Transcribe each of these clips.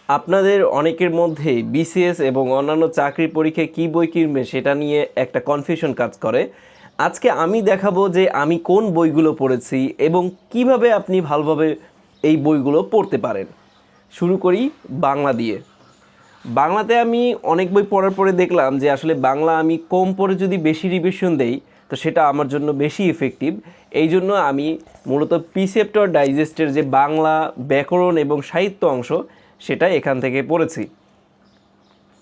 আপনাদের অনেকের মধ্যে বিসিএস এবং অন্যান্য চাকরির পরীক্ষায় কী বই কিনবে সেটা নিয়ে একটা কনফিউশন কাজ করে। আজকে আমি দেখাবো যে আমি কোন বইগুলো পড়েছি এবং কিভাবে আপনি ভালোভাবে এই বইগুলো পড়তে পারেন। শুরু করি বাংলা দিয়ে। বাংলাতে আমি অনেক বই পড়ার পরে দেখলাম যে আসলে বাংলা আমি কম পড়ে যদি বেশি রিভিশন দেই তো সেটা আমার জন্য বেশি ইফেক্টিভ। এই জন্য আমি মূলত প্রিসেপ্টর ডাইজেস্টের যে বাংলা ব্যাকরণ এবং সাহিত্য অংশ সেটা এখান থেকে পড়েছি।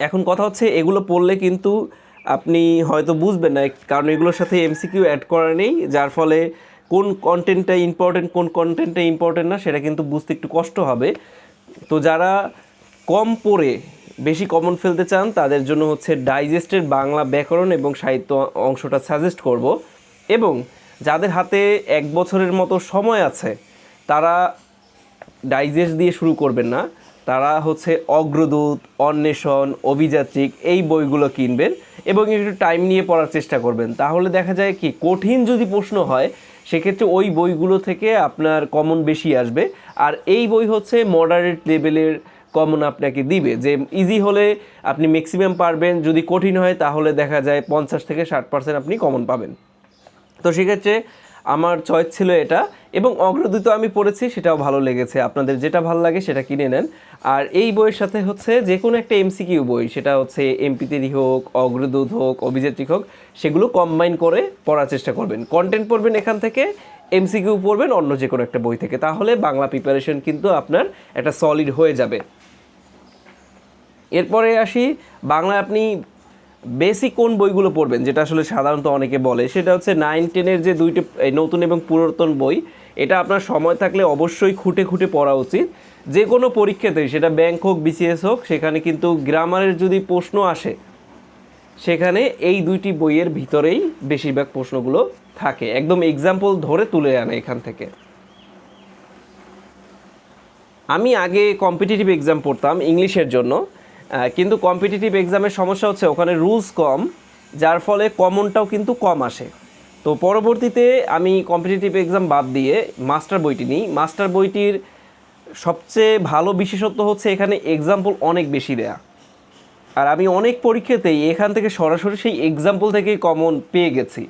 এখন কথা হচ্ছে এগুলো পড়লে কিন্তু আপনি হয়তো বুঝবেন না, কারণ এগুলোর সাথে এমসিকিউ অ্যাড করা নেই, যার ফলে কোন কন্টেন্টটা ইম্পর্টেন্ট কোন কন্টেন্টটা ইম্পর্টেন্ট না সেটা কিন্তু বুঝতে একটু কষ্ট হবে। তো যারা কম পড়ে বেশি কমন ফেলতে চান তাদের জন্য হচ্ছে ডাইজেস্টের বাংলা ব্যাকরণ এবং সাহিত্য অংশটা সাজেস্ট করব। এবং যাদের হাতে 1 বছরের মতো সময় আছে তারা ডাইজেস্ট দিয়ে শুরু করবেন না, তারা হচ্ছে অগ্রদূত, অন্বেষণ, অভিযাত্রিক এই বইগুলো কিনবেন এবং একটু টাইম নিয়ে পড়ার চেষ্টা করবেন। তাহলে দেখা যায় কি, কঠিন যদি প্রশ্ন হয় সেক্ষেত্রে ওই বইগুলো থেকে আপনার কমন বেশি আসবে। আর এই বই হচ্ছে মডারেট লেভেলের কমন আপনাকে দিবে, যে ইজি হলে আপনি ম্যাক্সিমাম পারবেন, যদি কঠিন হয় তাহলে দেখা যায় 50 থেকে 60% আপনি কমন পাবেন। তো সেক্ষেত্রে আমার চয়েস ছিল এটা, এবং অগ্রদূত আমি পড়েছি, সেটাও ভালো লেগেছে। আপনাদের যেটা ভালো লাগে সেটা কিনে নেন। আর এই বইয়ের সাথে হচ্ছে যে কোনো একটা এমসিকিউ বই, সেটা হচ্ছে এমপি3 হোক, অগ্রদূত হোক, অভিযাত্রিক হোক, সেগুলো কম্বাইন করে পড়ার চেষ্টা করবেন। কন্টেন্ট পড়বেন এখান থেকে, এমসিকিউ পড়বেন অন্য যে কোনো একটা বই থেকে, তাহলে বাংলা প্রিপারেশন কিন্তু আপনার একটা সলিড হয়ে যাবে। এরপরে আসি বাংলায় আপনি বেসিক কোন বইগুলো পড়বেন, যেটা আসলে সাধারণত অনেকে বলে, সেটা হচ্ছে 9-10-এর যে দুইটি নতুন এবং পুরাতন বই। এটা আপনার সময় থাকলে অবশ্যই খুঁটে খুঁটে পড়া উচিত। যে কোনো পরীক্ষাতেই, সেটা ব্যাংক হোক, বিসিএস হোক, সেখানে কিন্তু গ্রামারের যদি প্রশ্ন আসে সেখানে এই দুইটি বইয়ের ভিতরেই বেশিরভাগ প্রশ্নগুলো থাকে, একদম এক্সাম্পল ধরে তুলে আনে এখান থেকে। আমি আগে কম্পিটিটিভ এক্সাম পড়তাম ইংলিশের জন্য, কিন্তু কম্পিটিটিভ এক্সামের সমস্যা হচ্ছে ওখানে রুলস কম, যার ফলে কমনটাও কিন্তু কম আসে। তো পরবর্তীতে আমি কম্পিটিটিভ এক্সাম বাদ দিয়ে মাস্টার বইটি নিই। মাস্টার বইটির সবচেয়ে ভালো বিশেষত্ব হচ্ছে এখানে এক্সাম্পল অনেক বেশি দেয়া। আর আমি অনেক পরীক্ষাতেই এখান থেকে সরাসরি সেই এক্সাম্পল থেকেই কমন পেয়ে গেছি।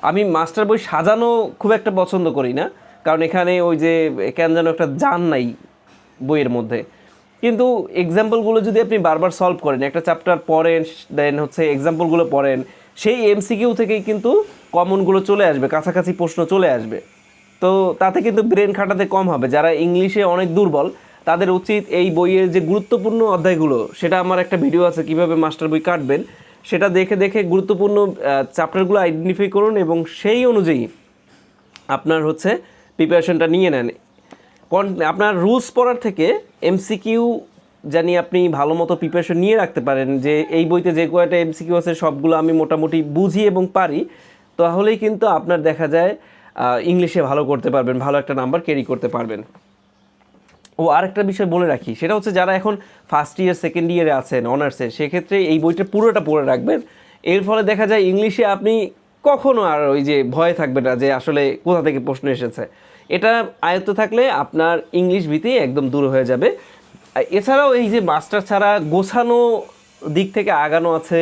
আমি মাস্টার বই সাজানো খুব একটা পছন্দ করি না, কারণ এখানে ওই যে কেন যেন একটা জান নাই বইয়ের মধ্যে। কিন্তু এক্সাম্পলগুলো যদি আপনি বারবার সলভ করেন, একটা চ্যাপ্টার পড়েন, দেন হচ্ছে এক্সাম্পলগুলো পড়েন, সেই এমসিকিউ থেকেই কিন্তু কমনগুলো চলে আসবে, কাছাকাছি প্রশ্ন চলে আসবে। তো তাতে কিন্তু ব্রেন খাটাতে কম হবে। যারা ইংলিশে অনেক দুর্বল তাদের উচিত এই বইয়ের যে গুরুত্বপূর্ণ অধ্যায়গুলো, সেটা আমার একটা ভিডিও আছে কীভাবে মাস্টার বই কাটবেন, সেটা দেখে দেখে গুরুত্বপূর্ণ চ্যাপ্টারগুলো আইডেন্টিফাই করুন এবং সেই অনুযায়ী আপনার হচ্ছে প্রিপারেশনটা নিয়ে নেন। আপনার রুলস পড়ার থেকে এমসিকিউ জানি আপনি ভালো মতো প্রিপারেশন নিয়ে রাখতে পারেন, যে এই বইতে যে কয়টা এমসিকিউ আছে সবগুলো আমি মোটামুটি বুঝি এবং পারি, তাহলেই কিন্তু আপনার দেখা যায় ইংলিশে ভালো করতে পারবেন, ভালো একটা নাম্বার ক্যারি করতে পারবেন। ও আরেকটা বিষয় বলে রাখি, সেটা হচ্ছে যারা এখন ফার্স্ট ইয়ার সেকেন্ড ইয়ারে আছেন অনার্সে, সেক্ষেত্রে এই বইটা পুরোটা পড়ে রাখবেন। এর ফলে দেখা যায় ইংলিশে আপনি কখনো আর ওই যে ভয় থাকবে না যে আসলে কোথা থেকে প্রশ্ন এসেছে। এটা আয়ত্ত থাকলে আপনার ইংলিশ ভীতি একদম দূর হয়ে যাবে। এছাড়াও এই যে মাস্টার ছাড়া গোছানো দিক থেকে আগানো আছে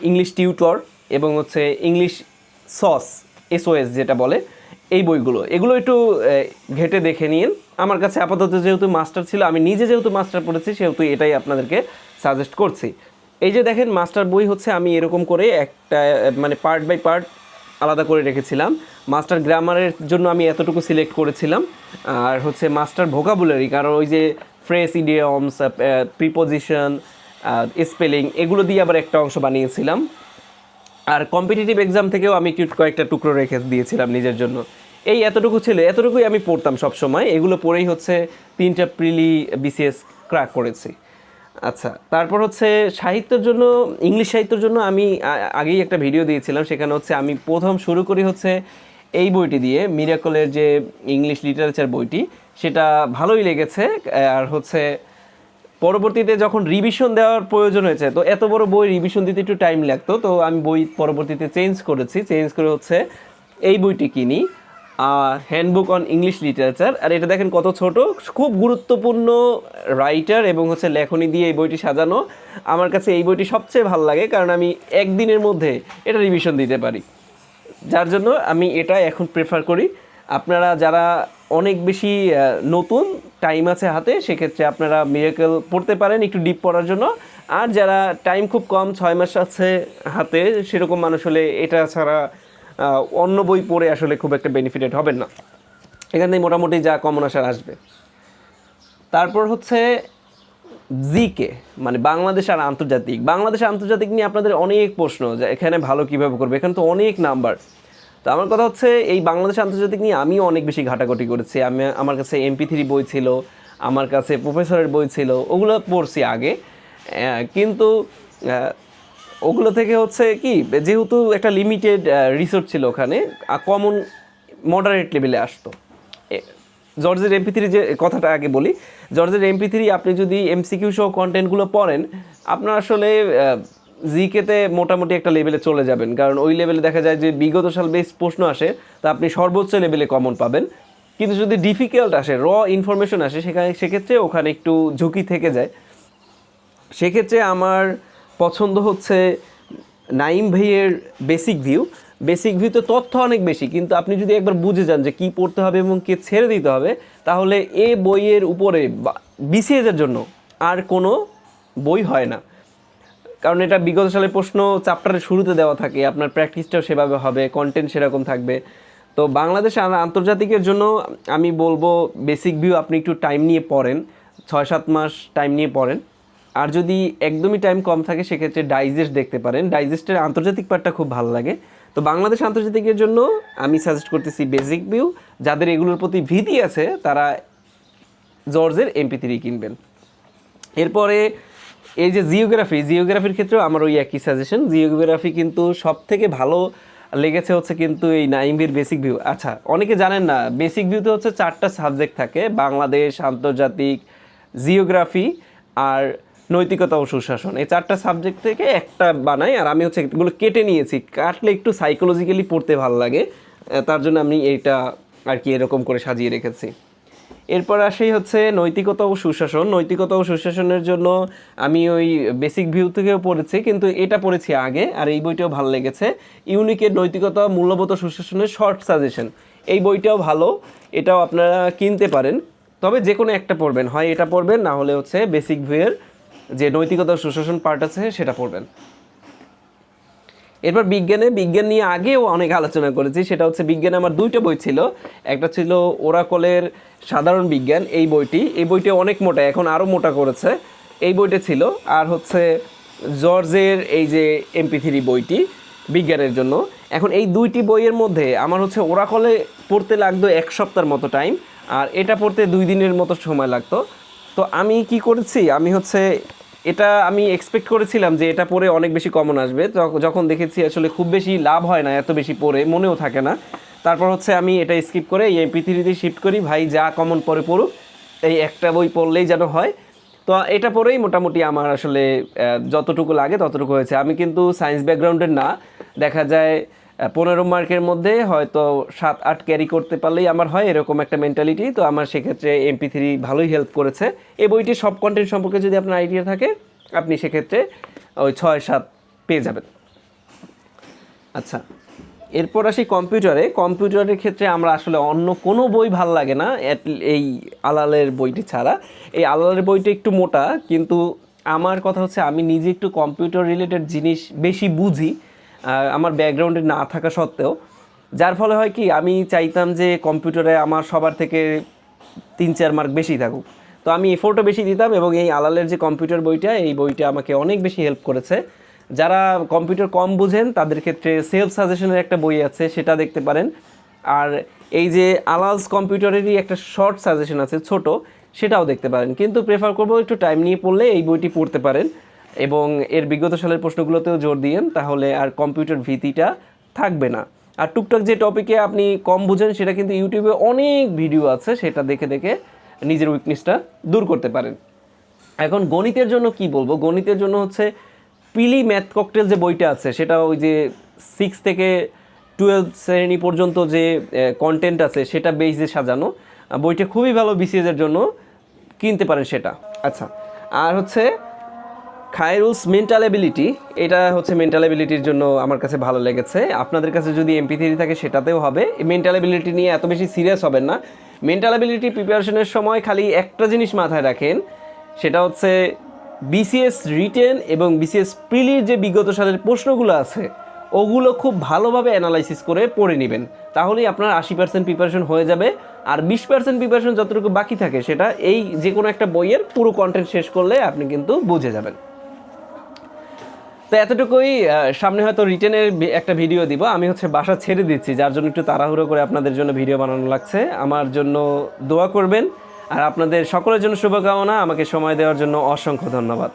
ইংলিশ টিউটর এবং হচ্ছে ইংলিশ এসওএস যেটা বলে, এই বইগুলো, এগুলো একটু ঘেটে দেখে নিন। আমার কাছে আপাতত যেহেতু মাস্টার ছিল, আমি নিজে যেহেতু মাস্টার পড়েছি, সেহেতু এটাই আপনাদেরকে সাজেস্ট করছি। এই যে দেখেন, মাস্টার বই হচ্ছে আমি এরকম করে একটা মানে পার্ট বাই পার্ট আলাদা করে রেখেছিলাম। মাস্টার গ্রামারের জন্য আমি এতটুকু সিলেক্ট করেছিলাম, আর হচ্ছে মাস্টার ভোকাবুলারি, কারণ ওই যে ফ্রেজ, ইডিয়মস, প্রিপোজিশন, স্পেলিং, এগুলো দিয়ে আবার একটা অংশ বানিয়েছিলাম। আর কম্পিটিটিভ এক্সাম থেকেও আমি কয়েকটা টুকরো রেখে দিয়েছিলাম নিজের জন্য। এই এতটুকু ছিল, এতটুকুই আমি পড়তাম সব সময়। এগুলো পড়েই হচ্ছে 3টা প্রিলি বিসিএস ক্র্যাক করেছি। আচ্ছা, তারপর হচ্ছে সাহিত্যের জন্য, ইংলিশ সাহিত্যের জন্য আমি আগেই একটা ভিডিও দিয়েছিলাম, সেখানে হচ্ছে আমি প্রথম শুরু করি হচ্ছে এই বইটি দিয়ে, মিরাকলের যে ইংলিশ লিটারেচার বইটি, সেটা ভালোই লেগেছে। আর হচ্ছে পরবর্তীতে যখন রিভিশন দেওয়ার প্রয়োজন হয়েছে, তো এত বড় বই রিভিশন দিতে একটু টাইম লাগতো, তো আমি বই পরবর্তীতে চেঞ্জ করে হচ্ছে এই বইটি কিনি। Handbook on English literature. আর এটা দেখেন কত ছোট, খুব গুরুত্বপূর্ণ রাইটার এবং হচ্ছে লেখনী দিয়ে এই বইটি সাজানো। আমার কাছে এই বইটি সবচেয়ে ভালো লাগে, কারণ আমি একদিনের মধ্যে এটা রিভিশন দিতে পারি, যার জন্য আমি এটা এখন প্রেফার করি। আপনারা যারা অনেক বেশি নতুন টাইম আছে হাতে, সেক্ষেত্রে আপনারা মিরাকেল পড়তে পারেন একটু ডিপ পড়ার জন্য। আর যারা টাইম খুব কম, 6 মাস আছে হাতে, সেরকম মানুষ হলে এটা ছাড়া অন্য বই পড়ে আসলে খুব একটা বেনিফিটেড হবেন না। এখানে মোটামুটি যা কমন আসার আসবে। তারপর হচ্ছে জিকে, মানে বাংলাদেশ আর আন্তর্জাতিক। বাংলাদেশ আন্তর্জাতিক নিয়ে আপনাদের অনেক প্রশ্ন, যে এখানে ভালো কীভাবে করবে, এখানে তো অনেক নাম্বার। তো আমার কথা হচ্ছে এই বাংলাদেশ আন্তর্জাতিক নিয়ে আমিও অনেক বেশি ঘাটাঘাটি করেছি। আমার কাছে MP3 বই ছিল, আমার কাছে প্রফেসরের বই ছিল, ওগুলো পড়ছি আগে। কিন্তু ওগুলো থেকে হচ্ছে কি, যেহেতু একটা লিমিটেড রিসোর্স ছিল ওখানে, কমন মডারেট লেভেলে আসতো। জর্জের MP3 যে কথাটা আগে বলি, জর্জের MP3 আপনি যদি MCQ সহ কন্টেন্টগুলো পড়েন, আপনার আসলে জিকেতে মোটামুটি একটা লেভেলে চলে যাবেন। কারণ ওই লেভেলে দেখা যায় যে বিগত সাল বেস প্রশ্ন আসে, তা আপনি সর্বোচ্চ লেভেলে কমন পাবেন। কিন্তু যদি ডিফিকাল্ট আসে, ইনফরমেশন আসে, সেক্ষেত্রে ওখানে একটু ঝুঁকি থেকে যায়। সেক্ষেত্রে আমার পছন্দ হচ্ছে নাইম ভাইয়ের বেসিক ভিউতে তথ্য অনেক বেশি, কিন্তু আপনি যদি একবার বুঝে যান যে কী পড়তে হবে এবং কে ছেড়ে দিতে হবে, তাহলে এ বইয়ের উপরে BCS-এর জন্য আর কোনো বই হয় না। কারণ এটা বিগত সালের প্রশ্ন চ্যাপ্টারের শুরুতে দেওয়া থাকে, আপনার প্র্যাকটিসটাও সেভাবে হবে, কন্টেন্ট সেরকম থাকবে। তো বাংলাদেশ আর আন্তর্জাতিকের জন্য আমি বলবো বেসিক ভিউ আপনি একটু টাইম নিয়ে পড়েন, 6-7 মাস টাইম নিয়ে পড়েন। আর যদি একদমই টাইম কম থাকে, সেক্ষেত্রে ডাইজেস্ট দেখতে পারেন। ডাইজেস্টের আন্তর্জাতিক পার্টটা খুব ভালো লাগে। তো বাংলাদেশ আন্তর্জাতিকের জন্য আমি সাজেস্ট করতেছি বেসিক ভিউ। যাদের এগুলোর প্রতি ভীতি আছে, তারা জর্জের MP3 কিনবেন। এরপরে এই যে জিওগ্রাফির ক্ষেত্রেও আমার ওই একই সাজেশন। জিওগ্রাফি কিন্তু সব থেকে ভালো লেগেছে হচ্ছে কিন্তু এই নাইমভির বেসিক ভিউ। আচ্ছা, অনেকে জানেন না, বেসিক ভিউতে হচ্ছে 4টা সাবজেক্ট থাকে: বাংলাদেশ, আন্তর্জাতিক, জিওগ্রাফি আর নৈতিকতা ও সুশাসন। এই 4টা সাবজেক্ট থেকে একটা বানাই, আর আমি হচ্ছে এগুলো কেটে নিয়েছি। কাটলে একটু সাইকোলজিক্যালি পড়তে ভালো লাগে, তার জন্য আমি এইটা আর কি এরকম করে সাজিয়ে রেখেছি। এরপর আসেই হচ্ছে নৈতিকতা ও সুশাসনের জন্য আমি ওই বেসিক ভিউ থেকেও পড়েছি, কিন্তু এটা পড়েছি আগে, আর এই বইটাও ভালো লেগেছে। ইউনিকের নৈতিকতা, মূল্যবোধ সুশাসনের শর্ট সাজেশন, এই বইটাও ভালো, এটাও আপনারা কিনতে পারেন। তবে যে কোনো একটা পড়বেন, হয় এটা পড়বেন, না হলে হচ্ছে বেসিক ভিউয়ের যে নৈতিকতা ও সুশাসন পার্ট আছে সেটা পড়বেন। এরপর বিজ্ঞান নিয়ে আগেও অনেক আলোচনা করেছি। সেটা হচ্ছে বিজ্ঞানে আমার 2টা বই ছিল। একটা ছিল ওরাকলের সাধারণ বিজ্ঞান, এই বইটি অনেক মোটা, এখন আরও মোটা করেছে, এই বইটা ছিল। আর হচ্ছে জর্জের এই যে MP3 বইটি বিজ্ঞানের জন্য। এখন এই 2টি বইয়ের মধ্যে আমার হচ্ছে ওরাকলে পড়তে লাগতো 1 সপ্তাহের মতো টাইম, আর এটা পড়তে 2 দিনের মতো সময় লাগতো। তো আমি কি করেছি, এটা আমি এক্সপেক্ট করেছিলাম যে এটা পড়ে অনেক বেশি কমন আসবে। যখন দেখেছি আসলে খুব বেশি লাভ হয় না, এত বেশি পড়ে মনেও থাকে না। তারপর হচ্ছে আমি এটা স্কিপ করে এই MP3-তে শিফট করি। ভাই যা কমন পড়ুক, এই একটা বই পড়লেই যেন হয়। তো এটা পড়েই মোটামুটি আমার আসলে যতটুকু লাগে ততটুকু হয়েছে। আমি কিন্তু সায়েন্স ব্যাকগ্রাউন্ডের না, দেখা যায় 15 মার্কের মধ্যে হয়তো 7-8 ক্যারি করতে পারলেই আমার হয়, এরকম একটা মেন্টালিটি। তো আমার সেক্ষেত্রে MP3 ভালোই হেল্প করেছে। এই বইটির সব কন্টেন্ট সম্পর্কে যদি আপনার আইডিয়া থাকে, আপনি সেক্ষেত্রে ওই 6-7 পেয়ে যাবেন। আচ্ছা, এরপর আসি কম্পিউটারের ক্ষেত্রে আমরা আসলে অন্য কোনো বই ভাল লাগে না এই আলালের বইটি ছাড়া। এই আলালের বইটা একটু মোটা, কিন্তু আমার কথা হচ্ছে আমি নিজে একটু কম্পিউটার রিলেটেড জিনিস বেশি বুঝি, আমার ব্যাকগ্রাউন্ডে না থাকা সত্ত্বেও। যার ফলে হয় কি, আমি চাইতাম যে কম্পিউটারে আমার সবার থেকে 3-4 মার্ক বেশি থাকুক। তো আমি এফোর্টও বেশি দিতাম, এবং এই আলালের যে কম্পিউটার বইটা, এই বইটা আমাকে অনেক বেশি হেল্প করেছে। যারা কম্পিউটার কম বুঝেন তাদের ক্ষেত্রে সেলফ সাজেশনের একটা বই আছে, সেটা দেখতে পারেন। আর এই যে আলালস কম্পিউটারেরই একটা শর্ট সাজেশন আছে ছোট, সেটাও দেখতে পারেন। কিন্তু প্রেফার করবো একটু টাইম নিয়ে পড়লে এই বইটি পড়তে পারেন, এবং এর বিগত সালের প্রশ্নগুলোতেও জোর দিয়েন, তাহলে আর কম্পিউটার ভীতিটা থাকবে না। আর টুকটাক যে টপিকে আপনি কম বুঝেন, সেটা কিন্তু ইউটিউবে অনেক ভিডিও আছে, সেটা দেখে দেখে নিজের উইকনেসটা দূর করতে পারেন। এখন গণিতের জন্য কি বলবো, গণিতের জন্য হচ্ছে পিলি ম্যাথ ককটেল যে বইটা আছে, সেটা ওই যে 6 থেকে শ্রেণী পর্যন্ত যে কন্টেন্ট আছে সেটা বেসে সাজানো। বইটা খুবই ভালো, বিসিএস এর জন্য কিনতে পারেন সেটা। আচ্ছা, আর হচ্ছে খায়রুলস মেন্টাল এবিলিটি, এটা হচ্ছে মেন্টাল এবিলিটির জন্য আমার কাছে ভালো লেগেছে। আপনাদের কাছে যদি MP3 থাকে সেটাতেও হবে। মেন্টাল এবিলিটি নিয়ে এত বেশি সিরিয়াস হবেন না। মেন্টাল এবিলিটি প্রিপারেশনের সময় খালি একটা জিনিস মাথায় রাখেন, সেটা হচ্ছে বিসিএস রিটেন এবং বিসিএস প্রিলির যে বিগত সালের প্রশ্নগুলো আছে ওগুলো খুব ভালোভাবে অ্যানালাইসিস করে পড়ে নেবেন, তাহলেই আপনার 80% প্রিপারেশন হয়ে যাবে। আর 20% প্রিপারেশন যতটুকু বাকি থাকে সেটা এই যে কোনো একটা বইয়ের পুরো কন্টেন্ট শেষ করলে আপনি কিন্তু বুঝে যাবেন। তো এতটুকুই। সামনে হয়তো রিটেনের একটা ভিডিও দিব। আমি হচ্ছে বাসা ছেড়ে দিচ্ছি, যার জন্য একটু তাড়াহুড়ো করে আপনাদের জন্য ভিডিও বানানো লাগছে। আমার জন্য দোয়া করবেন, আর আপনাদের সকলের জন্য শুভকামনা। আমাকে সময় দেওয়ার জন্য অসংখ্য ধন্যবাদ।